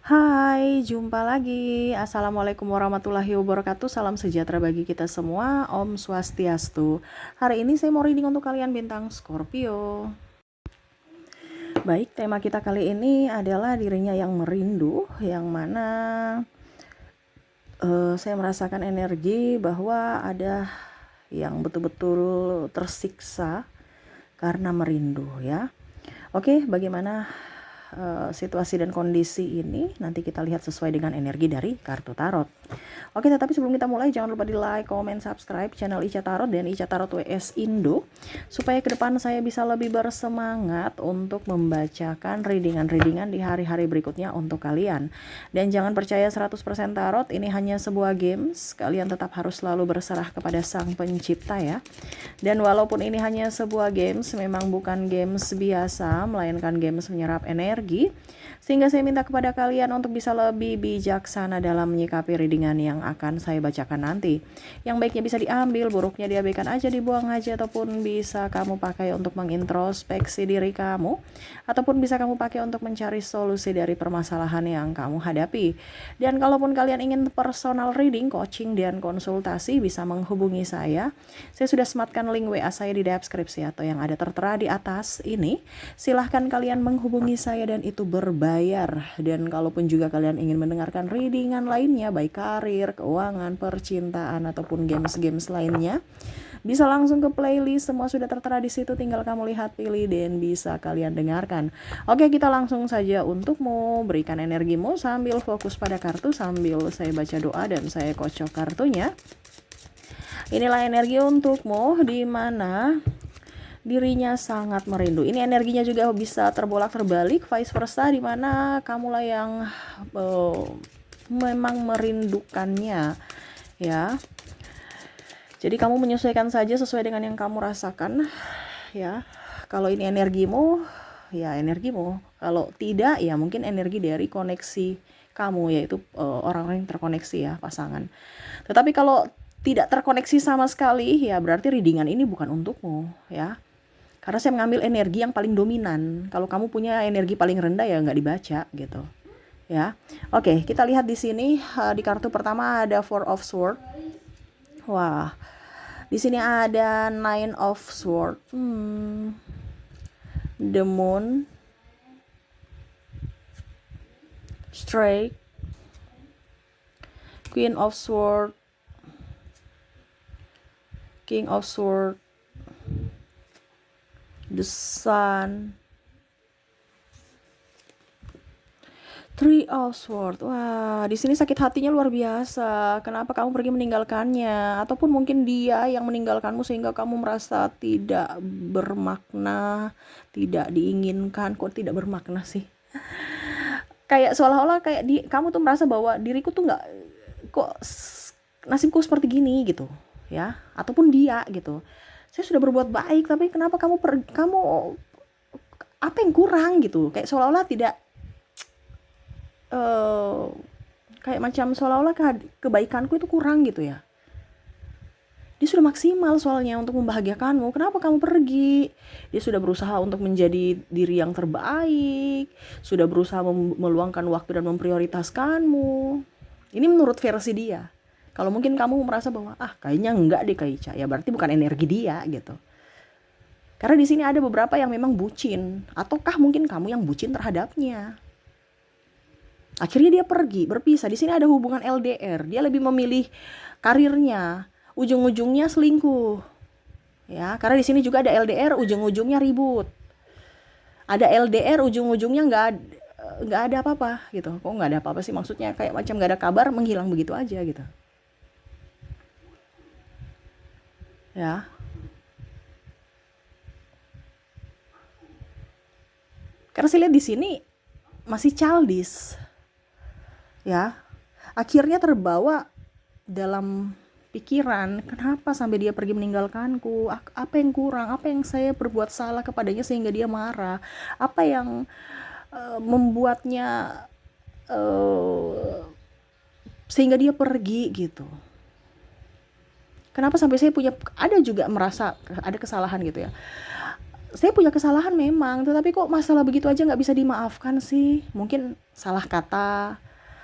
Hai, jumpa lagi. Assalamualaikum warahmatullahi wabarakatuh. Salam sejahtera bagi kita semua. Om Swastiastu. Hari ini saya mau reading untuk kalian bintang Scorpio. Baik, tema kita kali ini adalah dirinya yang merindu, yang mana saya merasakan energi bahwa ada yang betul-betul tersiksa karena merindu ya. Oke, bagaimana situasi dan kondisi ini nanti kita lihat sesuai dengan energi dari kartu tarot. Oke, tetapi sebelum kita mulai jangan lupa di like, comment, subscribe channel Ica Tarot dan Ica Tarot WS Indo supaya ke depan saya bisa lebih bersemangat untuk membacakan readingan-readingan di hari-hari berikutnya untuk kalian. Dan jangan percaya 100% tarot, ini hanya sebuah games. Kalian tetap harus selalu berserah kepada Sang Pencipta ya. Dan walaupun ini hanya sebuah games, memang bukan games biasa, melainkan games menyerap energi. Sehingga saya minta kepada kalian untuk bisa lebih bijaksana dalam menyikapi readingan yang akan saya bacakan nanti. Yang baiknya bisa diambil, buruknya diabaikan aja, dibuang aja, ataupun bisa kamu pakai untuk mengintrospeksi diri kamu, ataupun bisa kamu pakai untuk mencari solusi dari permasalahan yang kamu hadapi. Dan kalaupun kalian ingin personal reading, coaching, dan konsultasi, bisa menghubungi saya. Saya sudah sematkan link WA saya di deskripsi atau yang ada tertera di atas ini. Silahkan kalian menghubungi saya dan itu berbayar. Dan kalaupun juga kalian ingin mendengarkan readingan lainnya, baik karir, keuangan, percintaan, ataupun games-games lainnya, bisa langsung ke playlist, semua sudah tertera di situ, tinggal kamu lihat, pilih, dan bisa kalian dengarkan. Oke, kita langsung saja untukmu, berikan energimu sambil fokus pada kartu, sambil saya baca doa dan saya kocok kartunya. Inilah energi untukmu di mana dirinya sangat merindu. Ini energinya juga bisa terbolak-terbalik, vice versa, di mana kamulah yang memang merindukannya ya. Jadi kamu menyesuaikan saja sesuai dengan yang kamu rasakan ya. Kalau ini energimu, ya energimu. Kalau tidak, ya mungkin energi dari koneksi kamu, yaitu orang-orang yang terkoneksi ya, pasangan. Tetapi kalau tidak terkoneksi sama sekali, ya berarti readingan ini bukan untukmu ya. Karena saya mengambil energi yang paling dominan. Kalau kamu punya energi paling rendah ya nggak dibaca gitu. Ya. Oke, kita lihat di sini di kartu pertama ada Four of Swords. Wah. Di sini ada Nine of Swords. The Moon. Straight. Queen of Swords. King of Swords. The Sun. Three of Swords. Wah, di sini sakit hatinya luar biasa. Kenapa kamu pergi meninggalkannya? Ataupun mungkin dia yang meninggalkanmu sehingga kamu merasa tidak bermakna, tidak diinginkan. Kok tidak bermakna sih? Kayak seolah-olah kayak kamu tuh merasa bahwa diriku tuh nggak, kok nasibku seperti gini gitu ya, ataupun dia gitu. Saya sudah berbuat baik, tapi kenapa kamu apa yang kurang gitu, kayak seolah-olah tidak kayak macam seolah-olah kebaikanku itu kurang gitu ya. Dia sudah maksimal soalnya untuk membahagiakanmu, kenapa kamu pergi? Dia sudah berusaha untuk menjadi diri yang terbaik, sudah berusaha meluangkan waktu dan memprioritaskanmu. Ini menurut versi dia. Kalau mungkin kamu merasa bahwa kayaknya enggak deh Kak Ica, ya berarti bukan energi dia gitu. Karena di sini ada beberapa yang memang bucin, ataukah mungkin kamu yang bucin terhadapnya. Akhirnya dia pergi, berpisah. Di sini ada hubungan LDR. Dia lebih memilih karirnya, ujung-ujungnya selingkuh. Ya, karena di sini juga ada LDR, ujung-ujungnya ribut. Ada LDR, ujung-ujungnya nggak ada apa-apa gitu. Kok nggak ada apa-apa sih? Maksudnya kayak macam nggak ada kabar, menghilang begitu aja gitu. Ya. Karena saya lihat di sini masih childish. Ya. Akhirnya terbawa dalam pikiran, kenapa sampai dia pergi meninggalkanku? Apa yang kurang? Apa yang saya berbuat salah kepadanya sehingga dia marah? Apa yang membuatnya sehingga dia pergi gitu? Kenapa sampai saya ada juga merasa ada kesalahan gitu ya? saya punya kesalahan memang, tetapi kok masalah begitu aja nggak bisa dimaafkan sih? Mungkin salah kata,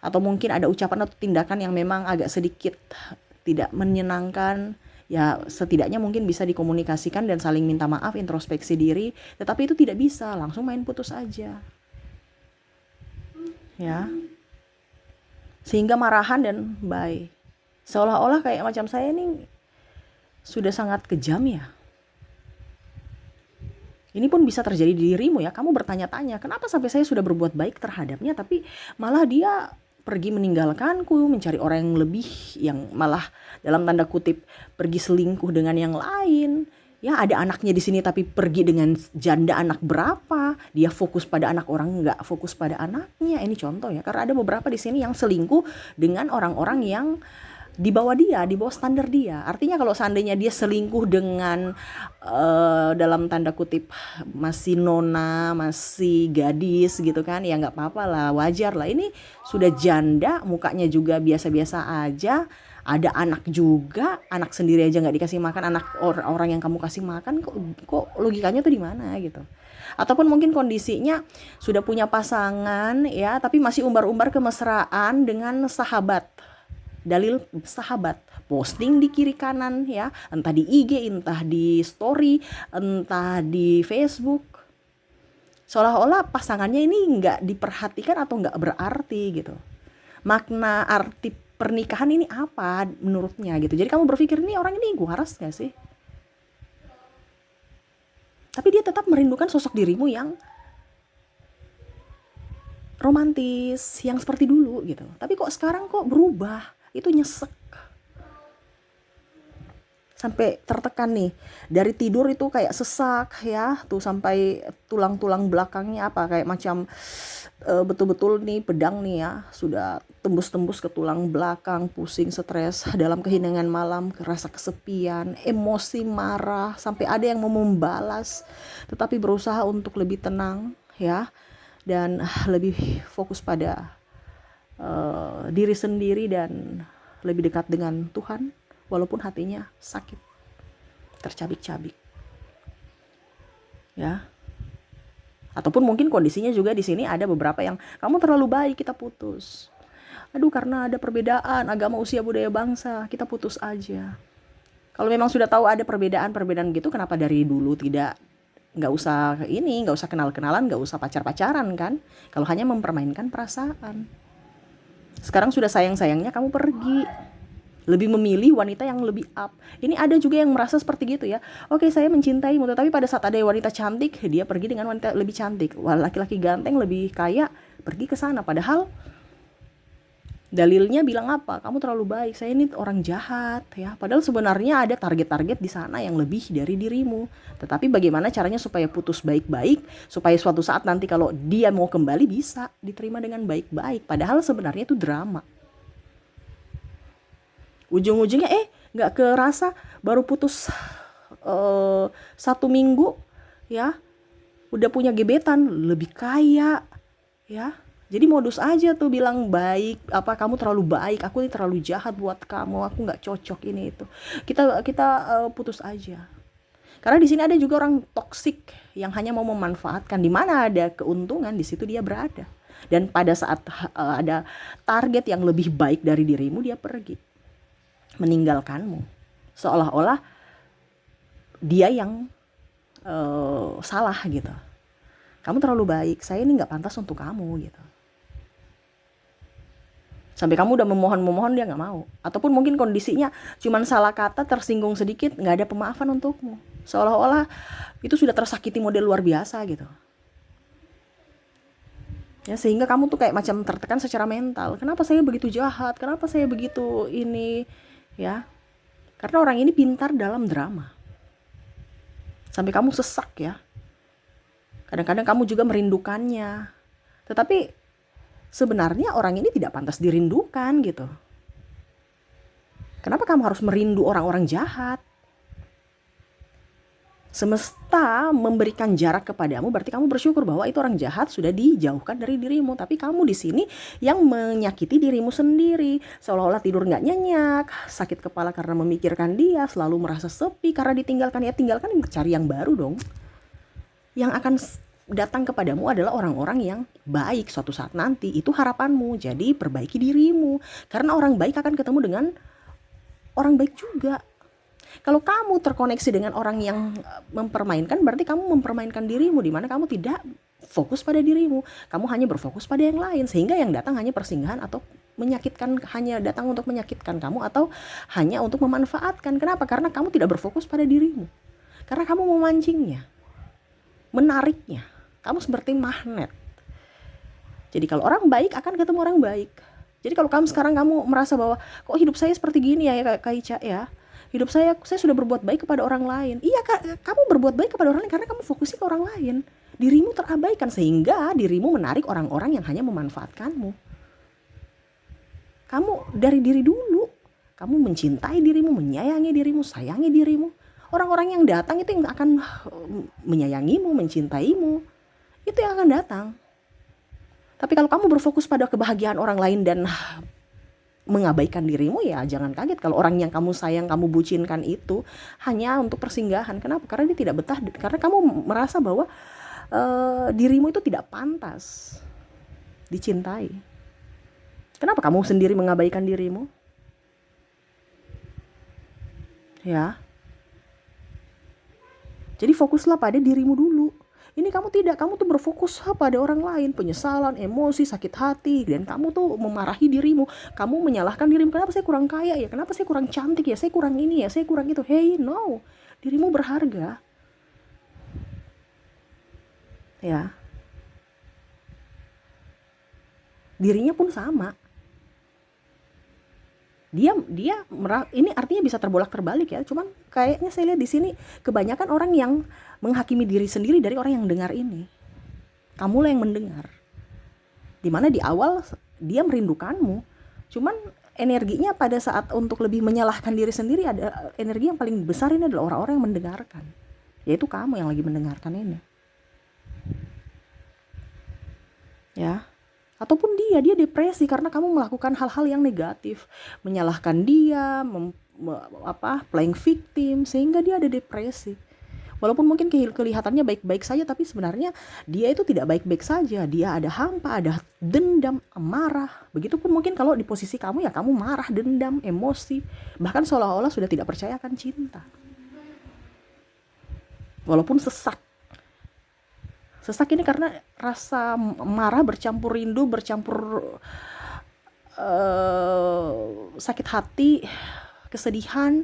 atau mungkin ada ucapan atau tindakan yang memang agak sedikit tidak menyenangkan. Ya setidaknya mungkin bisa dikomunikasikan dan saling minta maaf, introspeksi diri. Tetapi itu tidak bisa, langsung main putus aja. Ya. Sehingga marahan dan bye. Seolah-olah kayak macam saya ini sudah sangat kejam ya. Ini pun bisa terjadi di dirimu ya. Kamu bertanya-tanya, kenapa sampai saya sudah berbuat baik terhadapnya, tapi malah dia pergi meninggalkanku, mencari orang yang lebih, yang malah dalam tanda kutip pergi selingkuh dengan yang lain. Ya ada anaknya di sini tapi pergi dengan janda anak berapa. Dia fokus pada anak orang, nggak fokus pada anaknya. Ini contoh ya. Karena ada beberapa di sini yang selingkuh dengan orang-orang yang di bawah dia, di bawah standar dia. Artinya kalau seandainya dia selingkuh dengan dalam tanda kutip masih nona, masih gadis gitu kan, ya nggak apa-apa lah, wajar lah. Ini sudah janda, mukanya juga biasa-biasa aja, ada anak juga, anak sendiri aja nggak dikasih makan, anak orang yang kamu kasih makan, kok logikanya tuh di mana gitu. Ataupun mungkin kondisinya sudah punya pasangan ya, tapi masih umbar-umbar kemesraan dengan sahabat. Dalil sahabat, posting di kiri kanan ya, entah di IG, entah di story, entah di Facebook. Seolah-olah pasangannya ini nggak diperhatikan atau nggak berarti gitu. Makna arti pernikahan ini apa menurutnya gitu. Jadi kamu berpikir, ini orang ini waras gak sih? Tapi dia tetap merindukan sosok dirimu yang romantis, yang seperti dulu gitu. Tapi kok sekarang kok berubah? Itu nyesek. Sampai tertekan nih. Dari tidur itu kayak sesak ya, tuh sampai tulang-tulang belakangnya apa kayak macam betul-betul nih pedang nih ya, sudah tembus-tembus ke tulang belakang, pusing, stres, dalam keheningan malam, rasa kesepian, emosi, marah, sampai ada yang mau membalas, tetapi berusaha untuk lebih tenang ya, dan lebih fokus pada diri sendiri dan lebih dekat dengan Tuhan, walaupun hatinya sakit, tercabik-cabik ya. Ataupun mungkin kondisinya juga di sini ada beberapa yang kamu terlalu baik, kita putus. Aduh, karena ada perbedaan agama, usia, budaya, bangsa, kita putus aja. Kalau memang sudah tahu ada perbedaan gitu, kenapa dari dulu nggak usah kenal-kenalan, nggak usah pacar-pacaran kan? Kalau hanya mempermainkan perasaan. Sekarang sudah sayang-sayangnya kamu pergi, lebih memilih wanita yang lebih up. Ini ada juga yang merasa seperti gitu ya. Oke, saya mencintaimu, tetapi pada saat ada wanita cantik, dia pergi dengan wanita lebih cantik. Wah, laki-laki ganteng lebih kaya, pergi ke sana. Padahal dalilnya bilang apa? Kamu terlalu baik, saya ini orang jahat ya. Padahal sebenarnya ada target-target di sana yang lebih dari dirimu. Tetapi bagaimana caranya supaya putus baik-baik, supaya suatu saat nanti kalau dia mau kembali bisa diterima dengan baik-baik. Padahal sebenarnya itu drama. Ujung-ujungnya nggak kerasa baru putus 1 minggu ya, udah punya gebetan lebih kaya ya. Jadi modus aja tuh bilang baik, apa kamu terlalu baik, aku ini terlalu jahat buat kamu, aku nggak cocok ini itu. Kita putus aja. Karena di sini ada juga orang toksik yang hanya mau memanfaatkan. Di mana ada keuntungan, di situ dia berada. Dan pada saat ada target yang lebih baik dari dirimu, dia pergi, meninggalkanmu. Seolah-olah dia yang salah gitu. Kamu terlalu baik, saya ini nggak pantas untuk kamu gitu. Sampai kamu udah memohon-memohon, dia nggak mau. Ataupun mungkin kondisinya cuman salah kata, tersinggung sedikit, nggak ada pemaafan untukmu. Seolah-olah itu sudah tersakiti model luar biasa gitu. Ya, sehingga kamu tuh kayak macam tertekan secara mental. Kenapa saya begitu jahat? Kenapa saya begitu ini? Ya, karena orang ini pintar dalam drama. Sampai kamu sesak ya. Kadang-kadang kamu juga merindukannya. Tetapi sebenarnya orang ini tidak pantas dirindukan gitu. Kenapa kamu harus merindu orang-orang jahat? Semesta memberikan jarak kepadamu, berarti kamu bersyukur bahwa itu orang jahat sudah dijauhkan dari dirimu. Tapi kamu di sini yang menyakiti dirimu sendiri, seolah-olah tidur nggak nyenyak, sakit kepala karena memikirkan dia, selalu merasa sepi karena ditinggalkan. Ya tinggalkan, cari yang baru dong. yang akan datang kepadamu adalah orang-orang yang baik suatu saat nanti. Itu harapanmu. Jadi perbaiki dirimu. Karena orang baik akan ketemu dengan orang baik juga. Kalau kamu terkoneksi dengan orang yang mempermainkan, berarti kamu mempermainkan dirimu, di mana kamu tidak fokus pada dirimu. Kamu hanya berfokus pada yang lain, sehingga yang datang hanya persinggahan atau menyakitkan, hanya datang untuk menyakitkan kamu atau hanya untuk memanfaatkan. Kenapa? Karena kamu tidak berfokus pada dirimu. Karena kamu memancingnya, menariknya. Kamu seperti magnet. Jadi kalau orang baik akan ketemu orang baik. Jadi kalau kamu sekarang kamu merasa bahwa kok hidup saya seperti gini ya Kak Ica ya. Hidup saya sudah berbuat baik kepada orang lain. Iya Kak, kamu berbuat baik kepada orang lain karena kamu fokusnya ke orang lain. Dirimu terabaikan sehingga dirimu menarik orang-orang yang hanya memanfaatkanmu. Kamu dari diri dulu. Kamu mencintai dirimu, menyayangi dirimu, sayangi dirimu. Orang-orang yang datang itu yang akan menyayangimu, mencintaimu. Itu yang akan datang. Tapi kalau kamu berfokus pada kebahagiaan orang lain dan mengabaikan dirimu, ya jangan kaget kalau orang yang kamu sayang, kamu bucinkan itu hanya untuk persinggahan. Kenapa? Karena dia tidak betah, karena kamu merasa bahwa dirimu itu tidak pantas dicintai. Kenapa kamu sendiri mengabaikan dirimu? Ya. Jadi fokuslah pada dirimu dulu. Ini kamu tidak, kamu tuh berfokus pada orang lain, penyesalan, emosi, sakit hati, dan kamu tuh memarahi dirimu, kamu menyalahkan dirimu, kenapa saya kurang kaya ya, kenapa saya kurang cantik ya, saya kurang ini ya, saya kurang itu. Hey, no, dirimu berharga. Ya. Dirinya pun sama. Dia ini artinya bisa terbolak-terbalik ya. Cuman kayaknya saya lihat di sini kebanyakan orang yang menghakimi diri sendiri dari orang yang dengar ini. Kamulah yang mendengar. Dimana di awal dia merindukanmu. Cuman energinya pada saat untuk lebih menyalahkan diri sendiri, ada energi yang paling besar ini adalah orang-orang yang mendengarkan. Yaitu kamu yang lagi mendengarkan ini. Ya. Ataupun dia depresi karena kamu melakukan hal-hal yang negatif, menyalahkan dia, playing victim, sehingga dia ada depresi. Walaupun mungkin kelihatannya baik-baik saja, tapi sebenarnya dia itu tidak baik-baik saja. Dia ada hampa, ada dendam, amarah. Begitupun mungkin kalau di posisi kamu, ya kamu marah, dendam, emosi, bahkan seolah-olah sudah tidak percaya akan cinta. Walaupun sesak ini karena rasa marah bercampur rindu, bercampur sakit hati, kesedihan,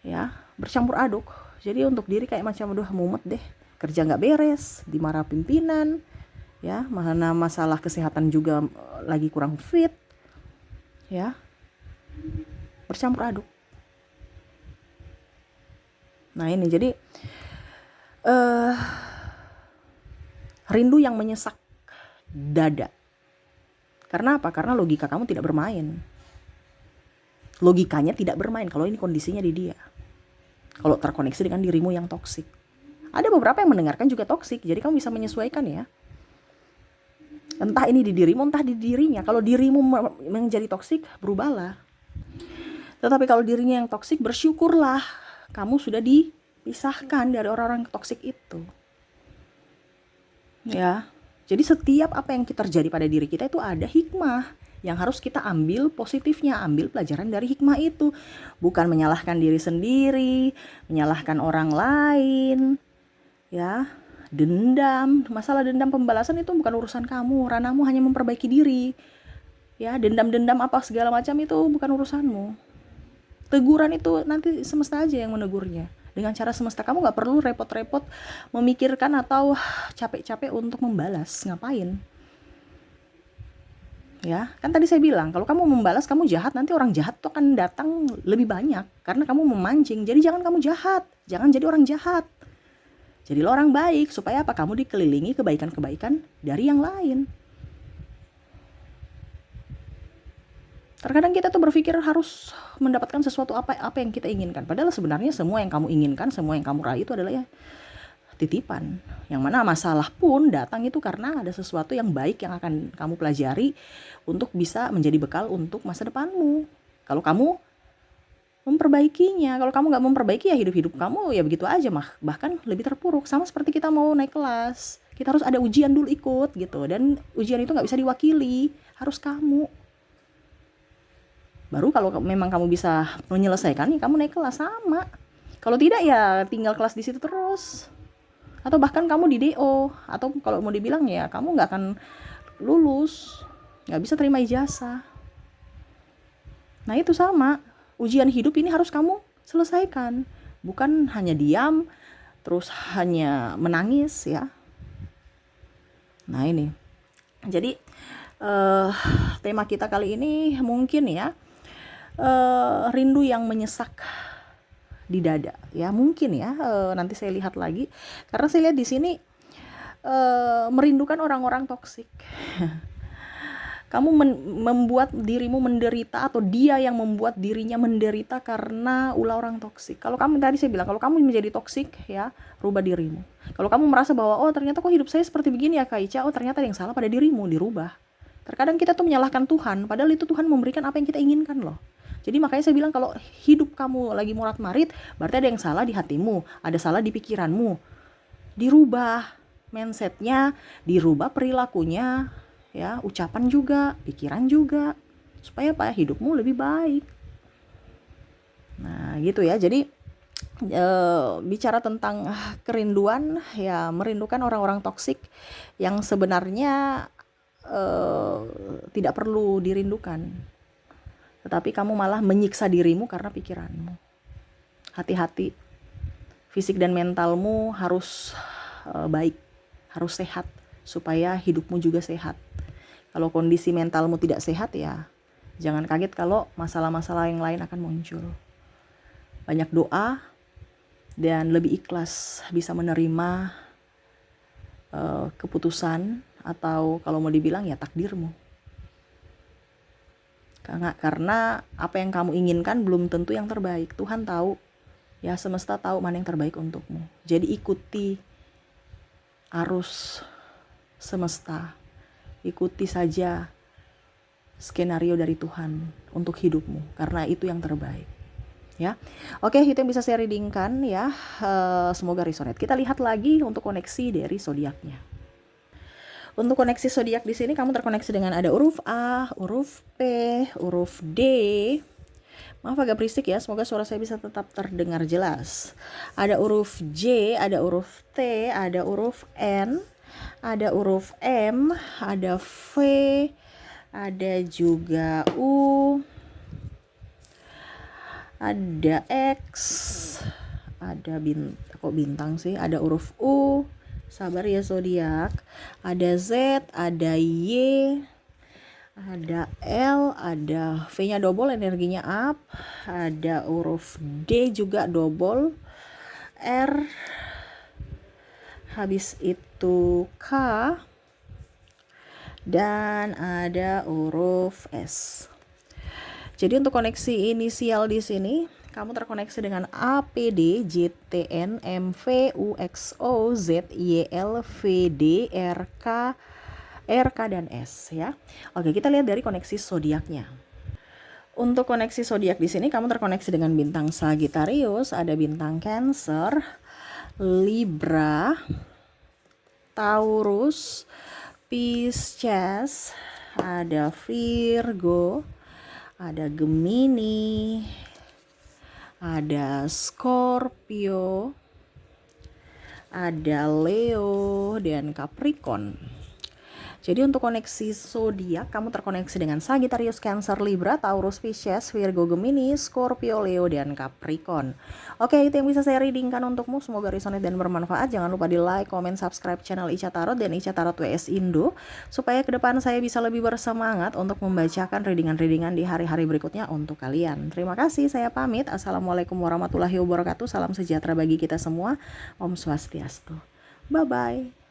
ya, bercampur aduk. Jadi untuk diri kayak macam aduh mumet deh, kerja nggak beres, dimarah pimpinan, ya, mana masalah kesehatan juga lagi kurang fit, ya, bercampur aduk. Nah ini jadi rindu yang menyesak dada. Karena apa? Karena logika kamu tidak bermain. Logikanya tidak bermain kalau ini kondisinya di dia. Kalau terkoneksi dengan dirimu yang toksik. Ada beberapa yang mendengarkan juga toksik, jadi kamu bisa menyesuaikan ya. Entah ini di dirimu, entah di dirinya. Kalau dirimu menjadi toksik, berubahlah. Tetapi kalau dirinya yang toksik, bersyukurlah kamu sudah dipisahkan dari orang-orang toksik itu. Ya, jadi setiap apa yang terjadi pada diri kita itu ada hikmah yang harus kita ambil positifnya, ambil pelajaran dari hikmah itu. Bukan menyalahkan diri sendiri, menyalahkan orang lain, ya, dendam. Masalah dendam pembalasan itu bukan urusan kamu, ranahmu hanya memperbaiki diri. Ya, dendam-dendam apa segala macam itu bukan urusanmu. Teguran itu nanti semesta aja yang menegurnya. Dengan cara semesta, kamu gak perlu repot-repot memikirkan atau capek-capek untuk membalas. Ngapain? Ya, kan tadi saya bilang, kalau kamu membalas, kamu jahat, nanti orang jahat tuh akan datang lebih banyak. Karena kamu memancing, jadi jangan kamu jahat. Jangan jadi orang jahat. Jadilah orang baik, supaya apa? Kamu dikelilingi kebaikan-kebaikan dari yang lain. Terkadang kita tuh berpikir harus mendapatkan sesuatu apa yang kita inginkan. Padahal sebenarnya semua yang kamu inginkan, semua yang kamu raih itu adalah ya titipan. Yang mana masalah pun datang itu karena ada sesuatu yang baik yang akan kamu pelajari untuk bisa menjadi bekal untuk masa depanmu. Kalau kamu memperbaikinya. Kalau kamu nggak memperbaiki ya hidup kamu ya begitu aja, bahkan lebih terpuruk. Sama seperti kita mau naik kelas, kita harus ada ujian dulu ikut gitu, dan ujian itu nggak bisa diwakili, harus kamu. Baru kalau memang kamu bisa menyelesaikan, ya kamu naik kelas sama. Kalau tidak ya tinggal kelas di situ terus. Atau bahkan kamu di DO, atau kalau mau dibilang ya kamu nggak akan lulus, nggak bisa terima ijazah. Nah itu sama, ujian hidup ini harus kamu selesaikan, bukan hanya diam terus hanya menangis ya. Nah ini jadi tema kita kali ini mungkin ya rindu yang menyesak di dada ya, mungkin ya. Nanti saya lihat lagi karena saya lihat di sini merindukan orang-orang toksik. Kamu membuat dirimu menderita, atau dia yang membuat dirinya menderita karena ulah orang toksik. Kalau kamu, tadi saya bilang, kalau kamu menjadi toksik ya, rubah dirimu. Kalau kamu merasa bahwa oh ternyata kok hidup saya seperti begini ya Kak Ica, oh ternyata yang salah pada dirimu, dirubah. Terkadang kita tuh menyalahkan Tuhan, padahal itu Tuhan memberikan apa yang kita inginkan loh. Jadi makanya saya bilang kalau hidup kamu lagi morat-marit, berarti ada yang salah di hatimu, ada salah di pikiranmu. Dirubah mindsetnya, dirubah perilakunya, ya, ucapan juga, pikiran juga, supaya apa? Hidupmu lebih baik. Nah, gitu ya. Jadi bicara tentang kerinduan, ya merindukan orang-orang toksik yang sebenarnya tidak perlu dirindukan. Tetapi kamu malah menyiksa dirimu karena pikiranmu. Hati-hati. Fisik dan mentalmu harus baik, harus sehat, supaya hidupmu juga sehat. Kalau kondisi mentalmu tidak sehat ya jangan kaget kalau masalah-masalah yang lain akan muncul. Banyak doa dan lebih ikhlas bisa menerima keputusan, atau kalau mau dibilang ya takdirmu. Karena apa yang kamu inginkan belum tentu yang terbaik. Tuhan tahu, ya semesta tahu mana yang terbaik untukmu. Jadi ikuti arus semesta. Ikuti saja skenario dari Tuhan untuk hidupmu, karena itu yang terbaik. Ya, oke, itu yang bisa saya readingkan ya. Semoga resonate. Kita lihat lagi untuk koneksi dari zodiaknya. Untuk koneksi zodiak di sini kamu terkoneksi dengan ada huruf A, huruf P, huruf D. Maaf agak berisik ya, semoga suara saya bisa tetap terdengar jelas. Ada huruf J, ada huruf T, ada huruf N, ada huruf M, ada V, ada juga U, ada X, ada bintang sih, ada huruf U, sabar ya zodiak, ada Z, ada Y, ada L, ada V-nya double, energinya up, ada huruf D juga double, R, habis itu K, dan ada huruf S. Jadi untuk koneksi inisial di sini kamu terkoneksi dengan A, P, D, J, T, N, M, V, U, X, O, Z, Y, L, V, D, R, K, dan S ya. Oke, kita lihat dari koneksi zodiaknya. Untuk koneksi zodiak di sini kamu terkoneksi dengan bintang Sagittarius, ada bintang Cancer, Libra, Taurus, Pisces, ada Virgo, ada Gemini, ada Scorpio, ada Leo, dan Capricorn. Jadi untuk koneksi zodiak kamu terkoneksi dengan Sagittarius, Cancer, Libra, Taurus, Pisces, Virgo, Gemini, Scorpio, Leo, dan Capricorn. Oke, itu yang bisa saya readingkan untukmu. Semoga resonate dan bermanfaat. Jangan lupa di like, comment, subscribe channel Ica Tarot dan Ica Tarot WS Indo, supaya ke depan saya bisa lebih bersemangat untuk membacakan readingan-readingan di hari-hari berikutnya untuk kalian. Terima kasih, saya pamit. Assalamualaikum warahmatullahi wabarakatuh. Salam sejahtera bagi kita semua. Om Swastiastu. Bye-bye.